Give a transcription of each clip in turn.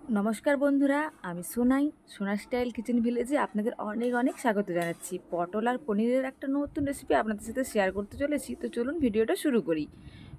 নমস্কার বন্ধুরা, আমি সোনাই। সোনা স্টাইল কিচেন ভিলেজে আপনাদের অনেক অনেক স্বাগত জানাচ্ছি। পটল আর পনিরের একটা নতুন রেসিপি আপনাদের সাথে শেয়ার করতে চলেছি। তো চলুন ভিডিওটা শুরু করি।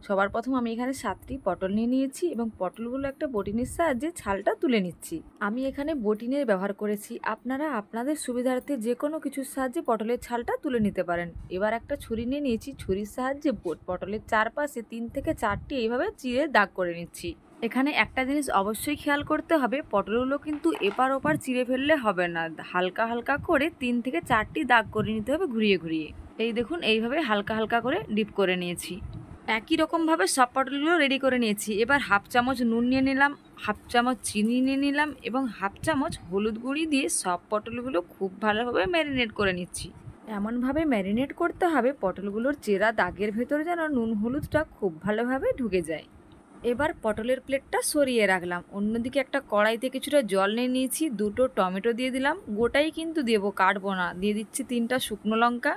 সবার প্রথম আমি এখানে 7টি পটল নিয়ে নিয়েছি এবং পটলগুলো একটা বটিনের সাহায্যে ছালটা তুলে নিচ্ছি। আমি এখানে বটিনের ব্যবহার করেছি, আপনারা আপনাদের সুবিধার্থে যে কোনো কিছুর সাহায্যে পটলের ছালটা তুলে নিতে পারেন। এবার একটা ছুরি নিয়ে নিয়েছি, ছুরির সাহায্যে পটলের চারপাশে 3 থেকে 4টি এইভাবে চিড়ে দাগ করে নিচ্ছি। এখানে একটা জিনিস অবশ্যই খেয়াল করতে হবে, পটলগুলো কিন্তু এপার ওপার চিড়ে ফেললে হবে না, হালকা হালকা করে 3 থেকে 4টি দাগ করে নিতে হবে ঘুরিয়ে ঘুরিয়ে। এই দেখুন, এইভাবে হালকা হালকা করে ডিপ করে নিয়েছি। একই রকমভাবে সব পটলগুলো রেডি করে নিয়েছি। এবার হাফ চামচ নুন নিয়ে নিলাম, হাফ চামচ চিনি নিয়ে নিলাম এবং হাফ চামচ হলুদ গুঁড়ি দিয়ে সব পটলগুলো খুব ভালোভাবে ম্যারিনেট করে নিচ্ছি। এমনভাবে ম্যারিনেট করতে হবে পটলগুলোর চেরা দাগের ভেতরে যেন নুন হলুদটা খুব ভালোভাবে ঢুকে যায়। এবার পটলের প্লেটটা সরিয়ে রাখলাম। অন্যদিকে একটা কড়াইতে কিছুটা জল নিয়ে নিয়েছি, 2টো টমেটো দিয়ে দিলাম, গোটাই কিন্তু দেবো, কাটবো না। দিয়ে দিচ্ছি 3টা শুকনো লঙ্কা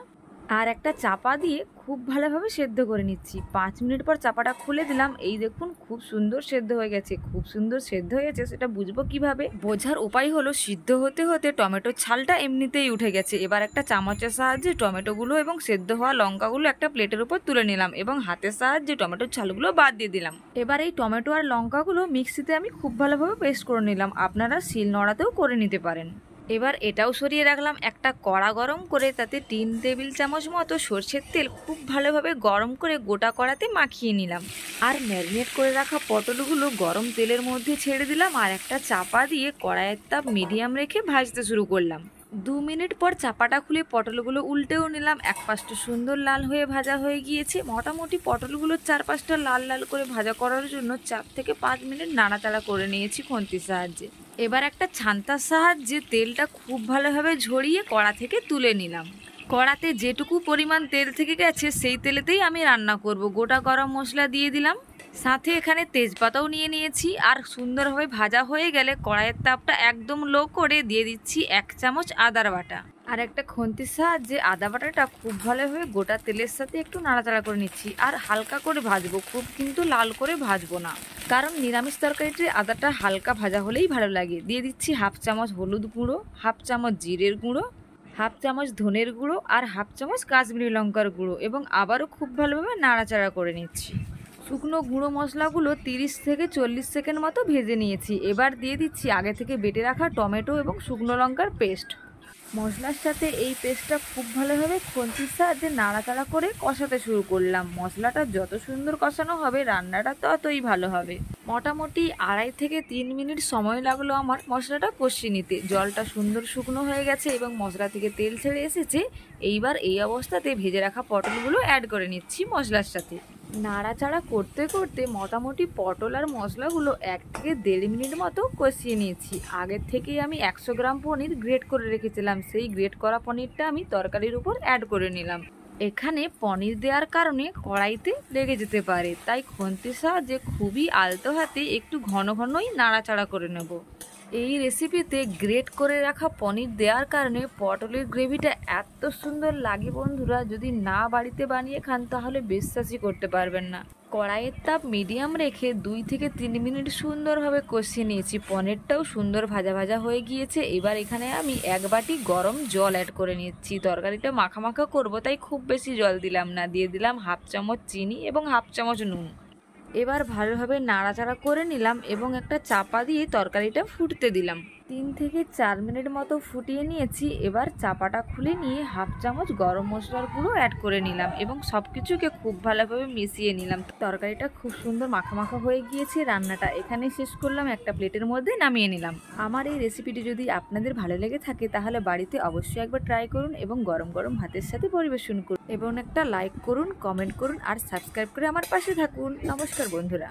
আর একটা চাপা দিয়ে খুব ভালোভাবে সেদ্ধ করে নিচ্ছি। 5 মিনিট পর চাপাটা খুলে দিলাম। এই দেখুন, খুব সুন্দর সেদ্ধ হয়ে গেছে। খুব সুন্দর সেদ্ধ হয়েছে সেটা বুঝবো কিভাবে? বোঝার উপায় হলো, সিদ্ধ হতে হতে টমেটোর ছালটা এমনিতেই উঠে গেছে। এবার একটা চামচের সাহায্যে টমেটোগুলো এবং সেদ্ধ হওয়া লঙ্কাগুলো একটা প্লেটের উপর তুলে নিলাম এবং হাতের সাহায্যে টমেটোর ছালগুলো বাদ দিয়ে দিলাম। এবার এই টমেটো আর লঙ্কাগুলো মিক্সিতে আমি খুব ভালোভাবে পেস্ট করে নিলাম। আপনারা শিল নোড়াতেও করে নিতে পারেন। এবার এটাও সরিয়ে রাখলাম। একটা কড়া গরম করে তাতে 3 টেবিল চামচ মতো সর্ষের তেল খুব ভালোভাবে গরম করে গোটা কড়াতে মাখিয়ে নিলাম। আর ম্যারিনেট করে রাখা পটলগুলো গরম তেলের মধ্যে ছেড়ে দিলাম আর একটা চাপা দিয়ে কড়াইয়ের তাপ মিডিয়াম রেখে ভাজতে শুরু করলাম। 2 মিনিট পর চাপাটা খুলে পটলগুলো উল্টেও নিলাম। এক পাশটা সুন্দর লাল হয়ে ভাজা হয়ে গিয়েছে। মোটামুটি পটলগুলোর চারপাশটা লাল লাল করে ভাজা করার জন্য 4 থেকে 5 মিনিট নাড়াচাড়া করে নিয়েছি খুন্তির সাহায্যে। এবার একটা ছান্তার সাহায্যে তেলটা খুব ভালোভাবে ঝরিয়ে কড়া থেকে তুলে নিলাম। কড়াতে যেটুকু পরিমাণ তেল থেকে গেছে সেই তেলেতেই আমি রান্না করব। গোটা গরম মশলা দিয়ে দিলাম, সাথে এখানে তেজপাতাও নিয়ে নিয়েছি। আর সুন্দরভাবে ভাজা হয়ে গেলে কড়াইয়ের তাপটা একদম লো করে দিয়ে দিচ্ছি 1 চামচ আদার বাটা। আর একটা খুন্তির সাহায্যে আদা বাটাটা খুব ভালোভাবে গোটা তেলের সাথে একটু নাড়াচাড়া করে নিচ্ছি। আর হালকা করে ভাজবো, খুব কিন্তু লাল করে ভাজবো না, কারণ নিরামিষ তরকারিতে আদাটা হালকা ভাজা হলেই ভালো লাগে। দিয়ে দিচ্ছি হাফ চামচ হলুদ গুঁড়ো, হাফ চামচ জিরের গুঁড়ো, হাফ চামচ ধনের গুঁড়ো আর হাফ চামচ কাশ্মীরি লঙ্কার গুঁড়ো এবং আবারও খুব ভালোভাবে নাড়াচাড়া করে নিচ্ছি। শুকনো গুঁড়ো মশলাগুলো 30 থেকে 40 সেকেন্ড মতো ভেজে নিয়েছি। এবার দিয়ে দিচ্ছি আগে থেকে বেটে রাখা টমেটো এবং শুকনো লঙ্কার পেস্ট। মশলার সাথে এই পেস্টটা খুব ভালোভাবে খুন্তির সাহায্যে নাড়াচাড়া করে কষাতে শুরু করলাম। মশলাটা যত সুন্দর কষানো হবে রান্নাটা ততই ভালো হবে। মোটামুটি 2.5 থেকে 3 মিনিট সময় লাগলো আমার মশলাটা কষিয়ে নিতে। জলটা সুন্দর শুকনো হয়ে গেছে এবং মশলা থেকে তেল ছেড়ে এসেছে। এইবার এই অবস্থাতে ভেজে রাখা পটলগুলো অ্যাড করে নিচ্ছি মশলার সাথে। নাড়াচাড়া করতে করতে মোটামুটি পটল আর মশলাগুলো 1 থেকে 1.5 মিনিট মতো কষিয়ে নিয়েছি। আগের থেকেই আমি 100 গ্রাম পনির গ্রেট করে রেখেছিলাম, সেই গ্রেট করা পনিরটা আমি তরকারির উপর অ্যাড করে নিলাম। এখানে পনির দেওয়ার কারণে কড়াইতে লেগে যেতে পারে, তাই খুন্তির সাহায্যে খুবই আলতো হাতে একটু ঘন ঘনই নাড়াচাড়া করে নেব। এই রেসিপিতে গ্রেট করে রাখা পনির দেওয়ার কারণে পটলের গ্রেভিটা এত সুন্দর লাগে বন্ধুরা, যদি না বাড়িতে বানিয়ে খান তাহলে বিশ্বাসই করতে পারবেন না। কড়াইয়ের তাপ মিডিয়াম রেখে 2 থেকে 3 মিনিট সুন্দরভাবে কষিয়ে নিয়েছি। পনিরটাও সুন্দর ভাজা ভাজা হয়ে গিয়েছে। এবার এখানে আমি 1 বাটি গরম জল অ্যাড করে নিচ্ছি। তরকারিটা মাখা মাখা করবো, তাই খুব বেশি জল দিলাম না। দিয়ে দিলাম হাফ চামচ চিনি এবং হাফ চামচ নুন। এবার ভালোভাবে নাড়াচাড়া করে নিলাম এবং একটা চাপা দিয়ে তরকারিটা ফুটতে দিলাম। 3 থেকে 4 মিনিট মতো ফুটিয়ে নিয়েছি। এবার চাপাটা খুলে নিয়ে হাফ চামচ গরম মশলার গুঁড়ো অ্যাড করে নিলাম এবং সব কিছুকে খুব ভালোভাবে মিশিয়ে নিলাম। তরকারিটা খুব সুন্দর মাখা মাখা হয়ে গিয়েছে। রান্নাটা এখানে শেষ করলাম, একটা প্লেটের মধ্যে নামিয়ে নিলাম। আমার এই রেসিপিটি যদি আপনাদের ভালো লেগে থাকে তাহলে বাড়িতে অবশ্যই একবার ট্রাই করুন এবং গরম গরম ভাতের সাথে পরিবেশন করুন এবং একটা লাইক করুন, কমেন্ট করুন আর সাবস্ক্রাইব করে আমার পাশে থাকুন। নমস্কার বন্ধুরা।